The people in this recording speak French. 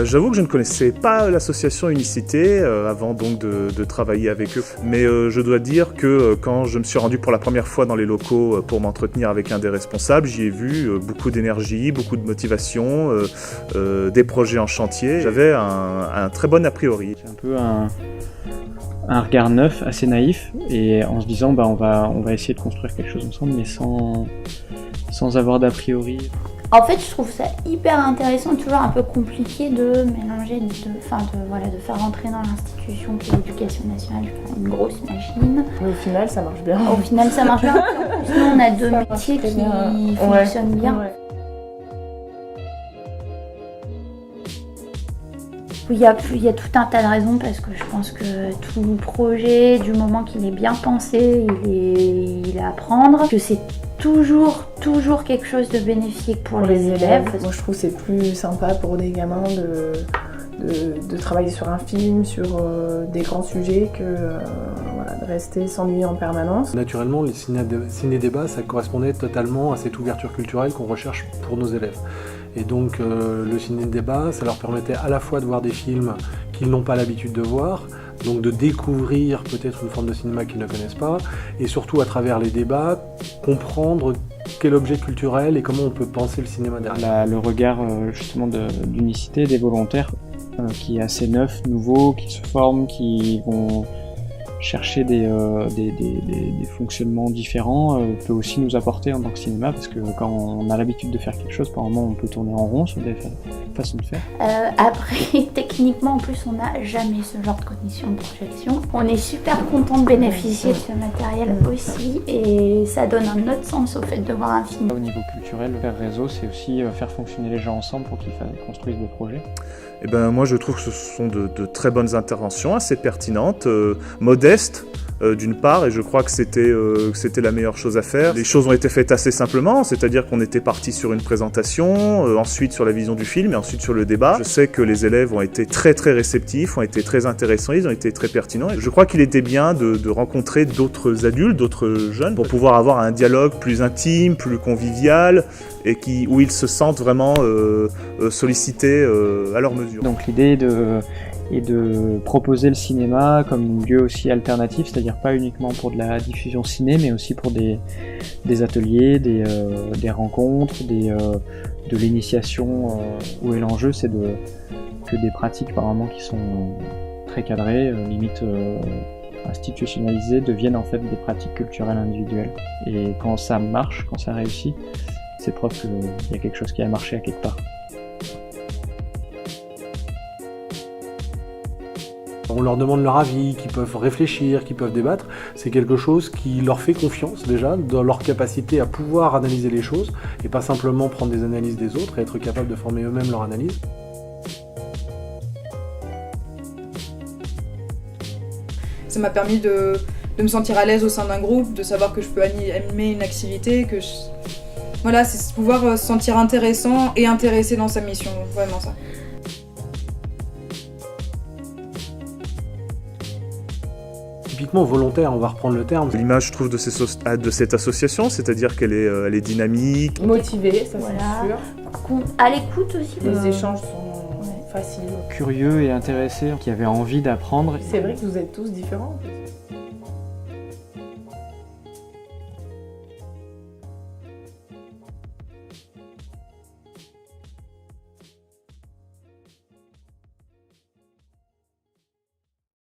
J'avoue que je ne connaissais pas l'association Unicité avant donc de travailler avec eux. Mais je dois dire que quand je me suis rendu pour la première fois dans les locaux pour m'entretenir avec un des responsables, j'y ai vu beaucoup d'énergie, beaucoup de motivation, des projets en chantier. J'avais un très bon a priori. C'est un peu un regard neuf, assez naïf, et en se disant on va essayer de construire quelque chose ensemble, mais sans avoir d'a priori. En fait, je trouve ça hyper intéressant, toujours un peu compliqué de mélanger, de faire rentrer dans l'institution qui est l'éducation nationale une grosse machine. Mais au final, ça marche bien. Au final, ça marche bien. En plus, nous, on a deux métiers qui fonctionnent bien. Ouais. Il y a tout un tas de raisons parce que je pense que tout projet, du moment qu'il est bien pensé, il est à prendre, que c'est toujours quelque chose de bénéfique pour les élèves. Moi je trouve que c'est plus sympa pour des gamins de travailler sur un film, sur des grands sujets que de rester s'ennuyer en permanence. Naturellement, les ciné-débats, ça correspondait totalement à cette ouverture culturelle qu'on recherche pour nos élèves. Et donc le ciné-débat, ça leur permettait à la fois de voir des films qu'ils n'ont pas l'habitude de voir, donc de découvrir peut-être une forme de cinéma qu'ils ne connaissent pas, et surtout à travers les débats, comprendre quel objet culturel et comment on peut penser le cinéma derrière. Le regard justement d'Unicité, des volontaires, qui est assez neuf, nouveau, qui se forment, qui vont chercher des fonctionnements différents, peut aussi nous apporter en tant que cinéma, parce que quand on a l'habitude de faire quelque chose, par moment on peut tourner en rond sur des façons de faire. Après, techniquement, en plus, on n'a jamais ce genre de conditions de projection. On est super content de bénéficier de ce matériel aussi, et ça donne un autre sens au fait de voir un film. Au niveau culturel, faire réseau, c'est aussi faire fonctionner les gens ensemble pour qu'ils construisent des projets. Eh ben, moi, je trouve que ce sont de très bonnes interventions, assez pertinentes, modestes, d'une part, et je crois que c'était la meilleure chose à faire. Les choses ont été faites assez simplement, c'est-à-dire qu'on était parti sur une présentation, ensuite sur la vision du film et ensuite sur le débat. Je sais que les élèves ont été très réceptifs, ont été très intéressants, ils ont été très pertinents. Et je crois qu'il était bien de rencontrer d'autres adultes, d'autres jeunes, pour pouvoir avoir un dialogue plus intime, plus convivial, et où ils se sentent vraiment sollicités à leur mesure. Donc l'idée est de proposer le cinéma comme lieu aussi alternatif, c'est-à-dire pas uniquement pour de la diffusion ciné, mais aussi pour des ateliers, des rencontres, de l'initiation, où est l'enjeu, c'est que des pratiques apparemment qui sont très cadrées, limite institutionnalisées, deviennent en fait des pratiques culturelles individuelles. Et quand ça marche, quand ça réussit, c'est preuve qu'il y a quelque chose qui a marché à quelque part. On leur demande leur avis, qu'ils peuvent réfléchir, qu'ils peuvent débattre. C'est quelque chose qui leur fait confiance déjà dans leur capacité à pouvoir analyser les choses et pas simplement prendre des analyses des autres et être capable de former eux-mêmes leur analyse. Ça m'a permis de me sentir à l'aise au sein d'un groupe, de savoir que je peux animer une activité, voilà, c'est pouvoir se sentir intéressant et intéressé dans sa mission, vraiment ça. Typiquement volontaire, on va reprendre le terme. L'image, je trouve, de cette association, c'est-à-dire qu'elle est dynamique. Motivée, ça Voilà. c'est sûr. À l'écoute aussi. Les échanges sont faciles. Curieux et intéressés, qui avaient envie d'apprendre. C'est vrai que vous êtes tous différents.